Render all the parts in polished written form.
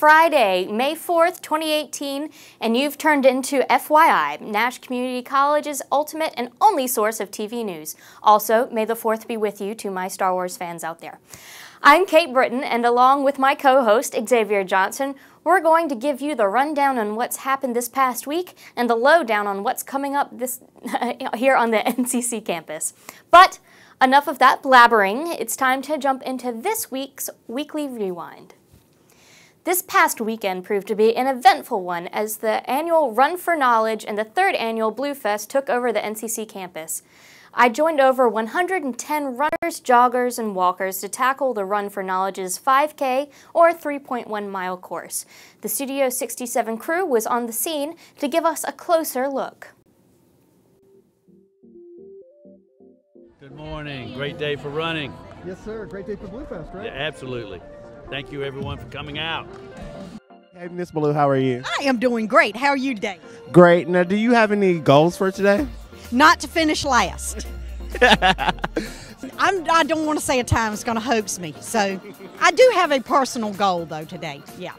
Friday, May 4th, 2018, and you've turned into FYI, Nash Community College's ultimate and only source of TV news. Also, may the 4th be with you to my Star Wars fans out there. I'm Kate Britton, and along with my co-host, Xavier Johnson, we're going to give you the rundown on what's happened this past week and the lowdown on what's coming up this here on the NCC campus. But enough of that blabbering. It's time to jump into this week's Weekly Rewind. This past weekend proved to be an eventful one as the annual Run for Knowledge and the third annual Blue Fest took over the NCC campus. I joined over 110 runners, joggers, and walkers to tackle the Run for Knowledge's 5K or 3.1-mile course. The Studio 67 crew was on the scene to give us a closer look. Good morning. Great day for running. Yes, sir. Great day for Blue Fest, right? Yeah, absolutely. Thank you, everyone, for coming out. Hey, Miss Blue, how are you? I am doing great. How are you today? Great. Now, do you have any goals for today? Not to finish last. I don't want to say a time it's going to hoax me. So I do have a personal goal, though, today. Yeah.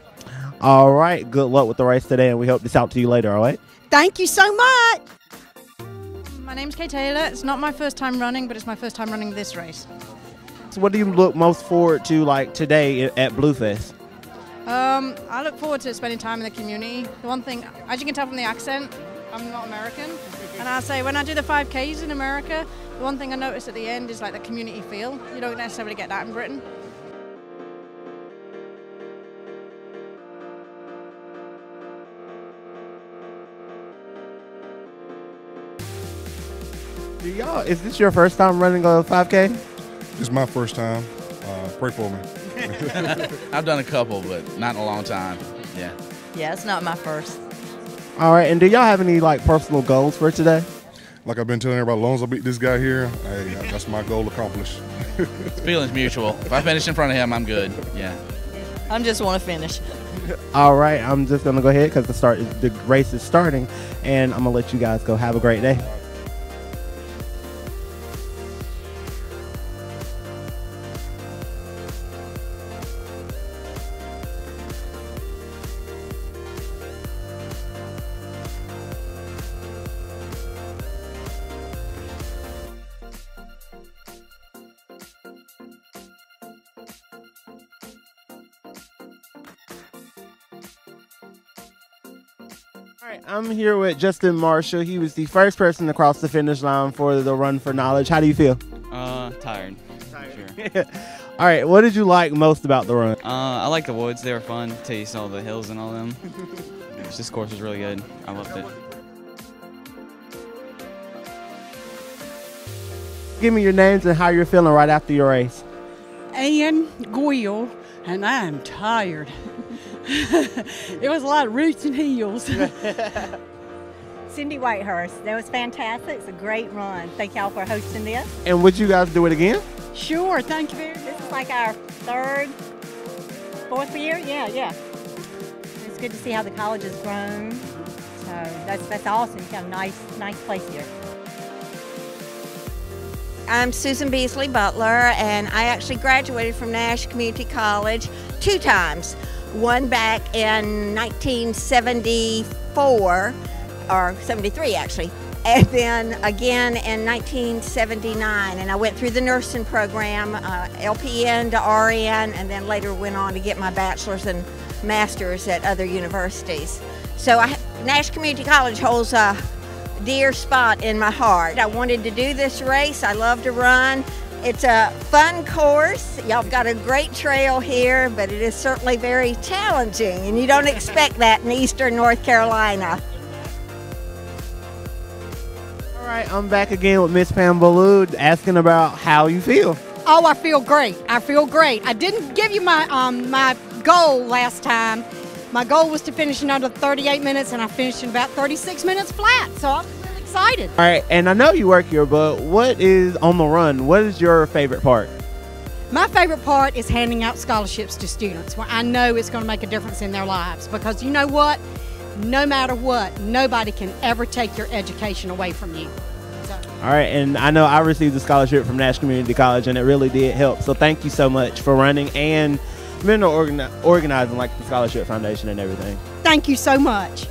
All right. Good luck with the race today, and we hope to talk to you later, all right? Thank you so much. My name's Kate Taylor. It's not my first time running, but it's my first time running this race. So what do you look most forward to, like, today at Blue Fest? I look forward to spending time in the community. The one thing, as you can tell from the accent, I'm not American. And I say when I do the 5Ks in America, the one thing I notice at the end is like the community feel. You don't necessarily get that in Britain. Is this your first time running a 5K? It's my first time. Pray for me. I've done a couple, but not in a long time. Yeah. Yeah, it's not my first. All right, and do y'all have any, like, personal goals for today? Like I've been telling everybody, as long as I beat this guy here, hey, that's my goal accomplished. Feeling's mutual. If I finish in front of him, I'm good. Yeah. I just want to finish. All right, I'm just going to go ahead because the race is starting, and I'm going to let you guys go. Have a great day. All right, I'm here with Justin Marshall. He was the first person to cross the finish line for the Run for Knowledge. How do you feel? Tired. Sure. All right, what did you like most about the run? I like the woods. They were fun till you saw the hills and all them. This course was really good. I loved it. Give me your names and how you're feeling right after your race. Ann Goyle, and I am tired. It was a lot of roots and heels. Cindy Whitehurst. That was fantastic. It's a great run. Thank y'all for hosting this. And would you guys do it again? Sure, thank you very much. This is like our fourth year. Yeah. It's good to see how the college has grown. So that's awesome. You have a nice place here. I'm Susan Beasley Butler, and I actually graduated from Nash Community College 2 times. One back in 1974, or 73 actually, and then again in 1979. And I went through the nursing program, LPN to RN, and then later went on to get my bachelor's and master's at other universities. So Nash Community College holds a dear spot in my heart. I wanted to do this race. I love to run. It's a fun course. Y'all got a great trail here, but it is certainly very challenging, and you don't expect that in eastern North Carolina. All right, I'm back again with Miss Pam Ballou asking about how you feel. Oh, I feel great. I didn't give you my my goal last time. My goal was to finish in under 38 minutes, and I finished in about 36 minutes flat, so I'm really excited. All right, and I know you work here, but what is on the run? What is your favorite part? My favorite part is handing out scholarships to students where I know it's going to make a difference in their lives, because you know what? No matter what, nobody can ever take your education away from you. So. All right, and I know I received a scholarship from Nash Community College, and it really did help. So thank you so much for running and been organizing like the Scholarship Foundation and everything. Thank you so much.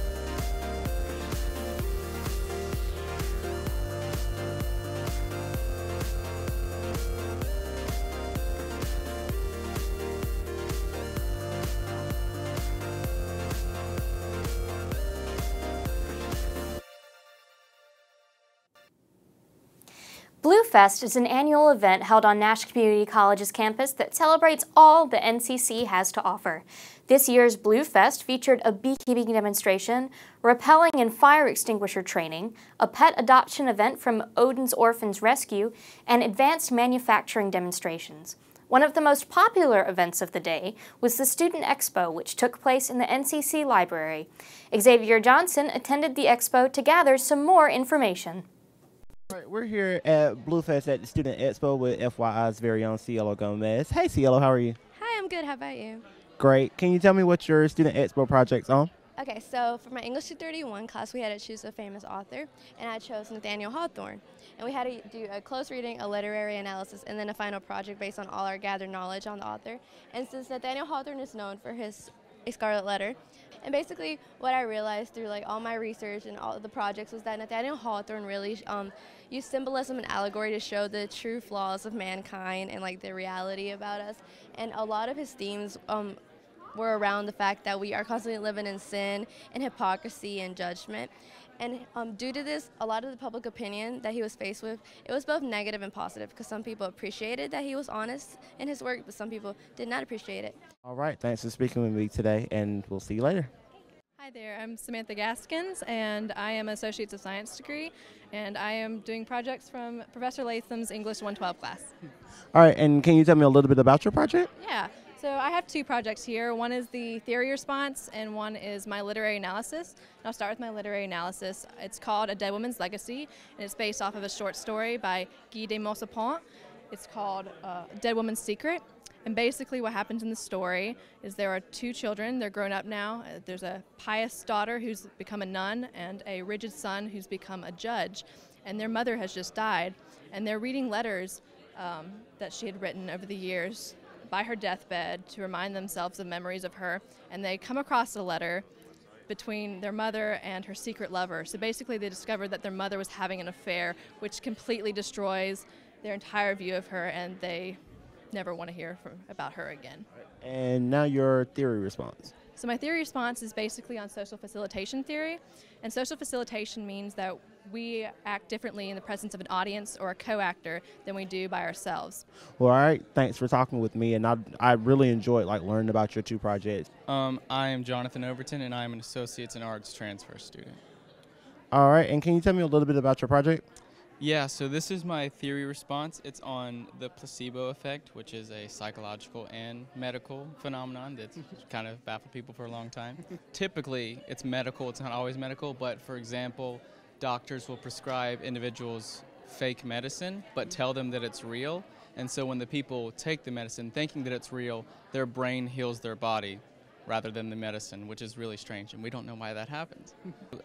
Bluefest is an annual event held on Nash Community College's campus that celebrates all the NCC has to offer. This year's Bluefest featured a beekeeping demonstration, rappelling and fire extinguisher training, a pet adoption event from Odin's Orphans Rescue, and advanced manufacturing demonstrations. One of the most popular events of the day was the Student Expo, which took place in the NCC library. Xavier Johnson attended the expo to gather some more information. All right, we're here at Bluefest at the Student Expo with FYI's very own Cielo Gomez. Hey Cielo, how are you? Hi, I'm good. How about you? Great. Can you tell me what your Student Expo project's on? Okay, so for my English 231 class, we had to choose a famous author, and I chose Nathaniel Hawthorne. And we had to do a close reading, a literary analysis, and then a final project based on all our gathered knowledge on the author. And since Nathaniel Hawthorne is known for his A Scarlet Letter, and basically what I realized through like all my research and all of the projects was that Nathaniel Hawthorne really used symbolism and allegory to show the true flaws of mankind and like the reality about us. And a lot of his themes were around the fact that we are constantly living in sin and hypocrisy and judgment. And due to this, a lot of the public opinion that he was faced with, it was both negative and positive, because some people appreciated that he was honest in his work, but some people did not appreciate it. All right, thanks for speaking with me today, and we'll see you later. Hi there, I'm Samantha Gaskins, and I am an Associates of Science degree, and I am doing projects from Professor Latham's English 112 class. All right, and can you tell me a little bit about your project? Yeah, so I have two projects here. One is the theory response, and one is my literary analysis. And I'll start with my literary analysis. It's called A Dead Woman's Legacy, and it's based off of a short story by Guy de Maupassant. It's called Dead Woman's Secret. And basically what happens in the story is there are two children. They're grown up now. There's a pious daughter who's become a nun and a rigid son who's become a judge. And their mother has just died. And they're reading letters that she had written over the years by her deathbed to remind themselves of memories of her. And they come across a letter between their mother and her secret lover. So basically they discovered that their mother was having an affair, which completely destroys their entire view of her, and they never want to hear about her again. And now your theory response. So my theory response is basically on social facilitation theory, and social facilitation means that we act differently in the presence of an audience or a co-actor than we do by ourselves. Well, all right, thanks for talking with me, and I really enjoyed learning about your two projects. I am Jonathan Overton, and I am an Associates in Arts transfer student. All right, and can you tell me a little bit about your project? Yeah, so this is my theory response. It's on the placebo effect, which is a psychological and medical phenomenon that's kind of baffled people for a long time. Typically, it's medical. It's not always medical, but for example, doctors will prescribe individuals fake medicine, but tell them that it's real. And so when the people take the medicine thinking that it's real, their brain heals their body rather than the medicine, which is really strange, and we don't know why that happens.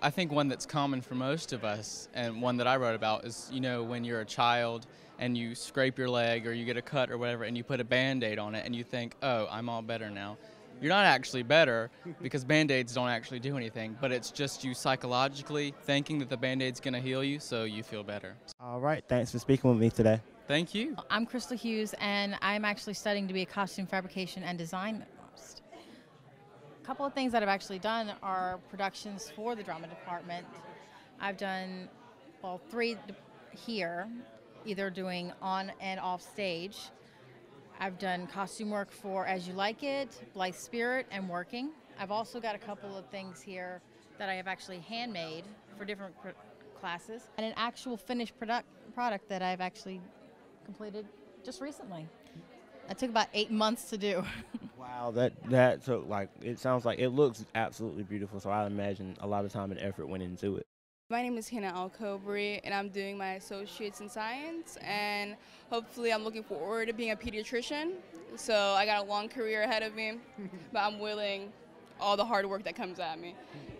I think one that's common for most of us, and one that I wrote about, is, you know, when you're a child and you scrape your leg or you get a cut or whatever and you put a Band-Aid on it and you think, oh, I'm all better now. You're not actually better, because Band-Aids don't actually do anything, but it's just you psychologically thinking that the Band-Aid's gonna heal you, so you feel better. All right, thanks for speaking with me today. Thank you. I'm Crystal Hughes, and I'm actually studying to be a costume fabrication and design artist. A couple of things that I've actually done are productions for the drama department. I've done, well, 3 here, either doing on and off stage. I've done costume work for As You Like It, Blythe Spirit, and Working. I've also got a couple of things here that I have actually handmade for different classes, and an actual finished product that I've actually completed just recently. It took about 8 months to do. Wow, that took it sounds like it looks absolutely beautiful, so I imagine a lot of time and effort went into it. My name is Hannah Alcobri, and I'm doing my Associates in Science, and hopefully I'm looking forward to being a pediatrician. So I got a long career ahead of me, but I'm willing all the hard work that comes at me.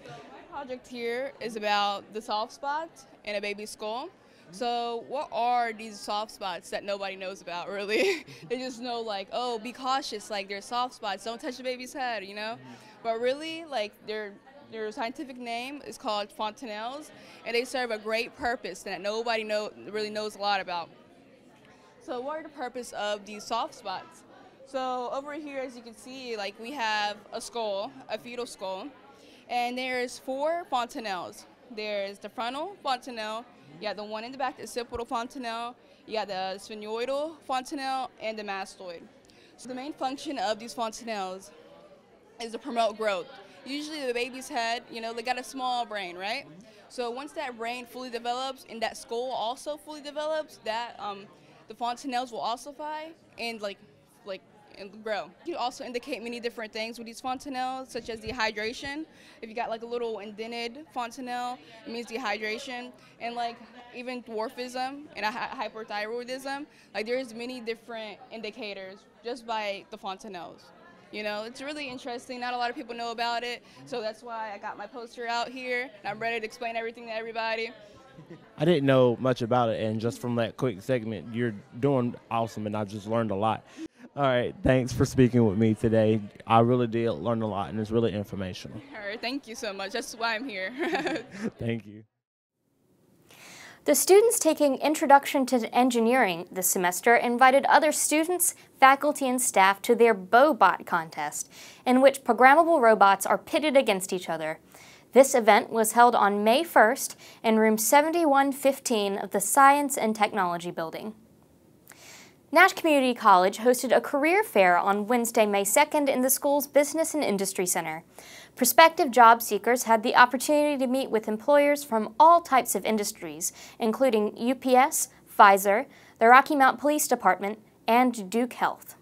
My project here is about the soft spot in a baby's skull. So what are these soft spots that nobody knows about, really? They just know, like, oh, be cautious, like, there's soft spots, don't touch the baby's head, you know? But really, like, their scientific name is called fontanelles, and they serve a great purpose that nobody really knows a lot about. So what are the purpose of these soft spots? So over here, as you can see, like, we have a skull, a fetal skull, and there's 4 fontanelles. There's the frontal fontanelle, you got the one in the back, the occipital fontanelle, you got the sphenoidal fontanelle, and the mastoid. So the main function of these fontanelles is to promote growth. Usually the baby's head, you know, they got a small brain, right? So once that brain fully develops and that skull also fully develops, that the fontanelles will ossify and and grow. You also indicate many different things with these fontanelles, such as dehydration. If you got like a little indented fontanelle, it means dehydration. And like even dwarfism and hyperthyroidism, like there's many different indicators just by the fontanelles. You know, it's really interesting. Not a lot of people know about it, so that's why I got my poster out here, and I'm ready to explain everything to everybody. I didn't know much about it, and just from that quick segment, you're doing awesome, and I've just learned a lot. All right, thanks for speaking with me today. I really did learn a lot, and it's really informational. All right, thank you so much. That's why I'm here. Thank you. The students taking Introduction to Engineering this semester invited other students, faculty, and staff to their BOE-BOT Contest, in which programmable robots are pitted against each other. This event was held on May 1st in room 7115 of the Science and Technology Building. Nash Community College hosted a career fair on Wednesday, May 2nd in the school's Business and Industry Center. Prospective job seekers had the opportunity to meet with employers from all types of industries, including UPS, Pfizer, the Rocky Mount Police Department, and Duke Health.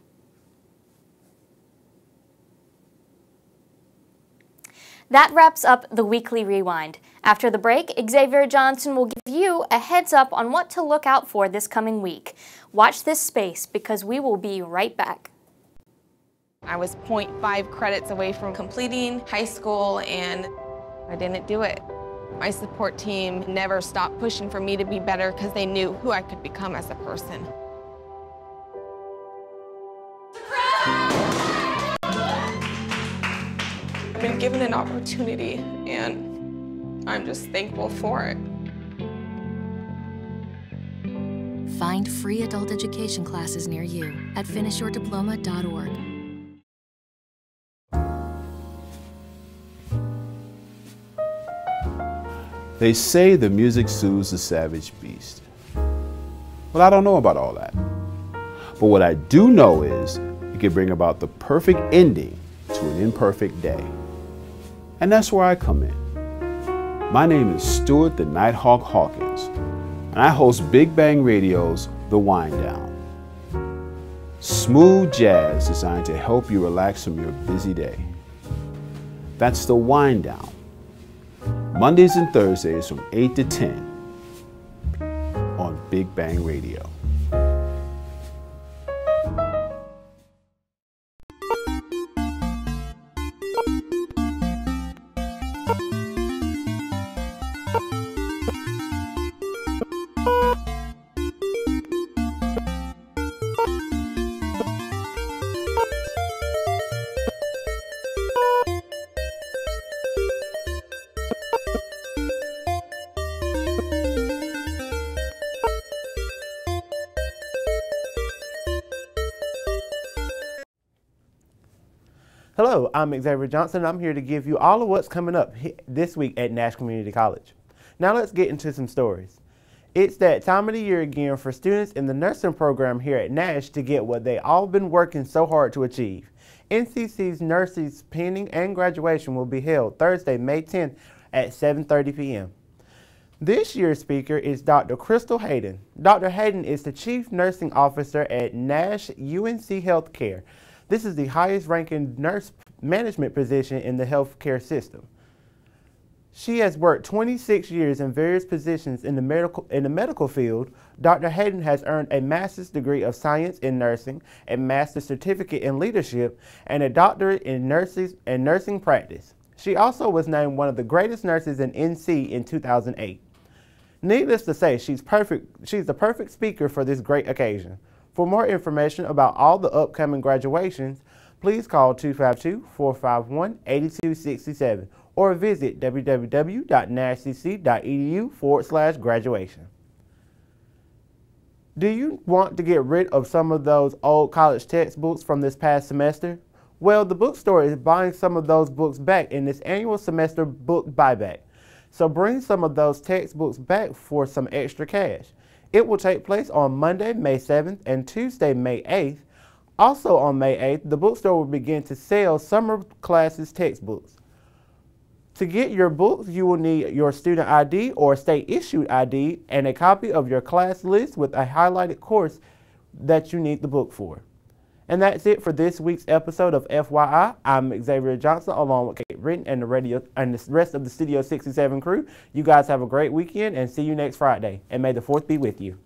That wraps up the Weekly Rewind. After the break, Xavier Johnson will give you a heads up on what to look out for this coming week. Watch this space because we will be right back. I was 0.5 credits away from completing high school and I didn't do it. My support team never stopped pushing for me to be better because they knew who I could become as a person. I've been given an opportunity and I'm just thankful for it. Find free adult education classes near you at finishyourdiploma.org. They say the music soothes the savage beast. Well, I don't know about all that. But what I do know is it can bring about the perfect ending to an imperfect day. And that's where I come in. My name is Stuart the Nighthawk Hawkins, and I host Big Bang Radio's The Wind Down. Smooth jazz designed to help you relax from your busy day. That's The Wind Down. Mondays and Thursdays from 8 to 10 on Big Bang Radio. Hello, I'm Xavier Johnson. I'm here to give you all of what's coming up this week at Nash Community College. Now let's get into some stories. It's that time of the year again for students in the nursing program here at Nash to get what they all been working so hard to achieve. NCC's Nurses Pinning and Graduation will be held Thursday, May 10th at 7:30 p.m. This year's speaker is Dr. Crystal Hayden. Dr. Hayden is the Chief Nursing Officer at Nash UNC Healthcare. This is the highest ranking nurse management position in the healthcare system. She has worked 26 years in various positions in the medical field. Dr. Hayden has earned a master's degree of science in nursing, a master's certificate in leadership, and a doctorate in nursing practice. She also was named one of the greatest nurses in NC in 2008. Needless to say, she's the perfect speaker for this great occasion. For more information about all the upcoming graduations, please call 252-451-8267 or visit www.nashcc.edu/graduation. Do you want to get rid of some of those old college textbooks from this past semester? Well, the bookstore is buying some of those books back in this annual semester book buyback. So bring some of those textbooks back for some extra cash. It will take place on Monday, May 7th and Tuesday, May 8th. Also on May 8th, the bookstore will begin to sell summer classes textbooks. To get your books, you will need your student ID or state-issued ID and a copy of your class list with a highlighted course that you need the book for. And that's it for this week's episode of FYI. I'm Xavier Johnson along with Kate Britton and the rest of the Studio 67 crew. You guys have a great weekend and see you next Friday. And may the 4th be with you.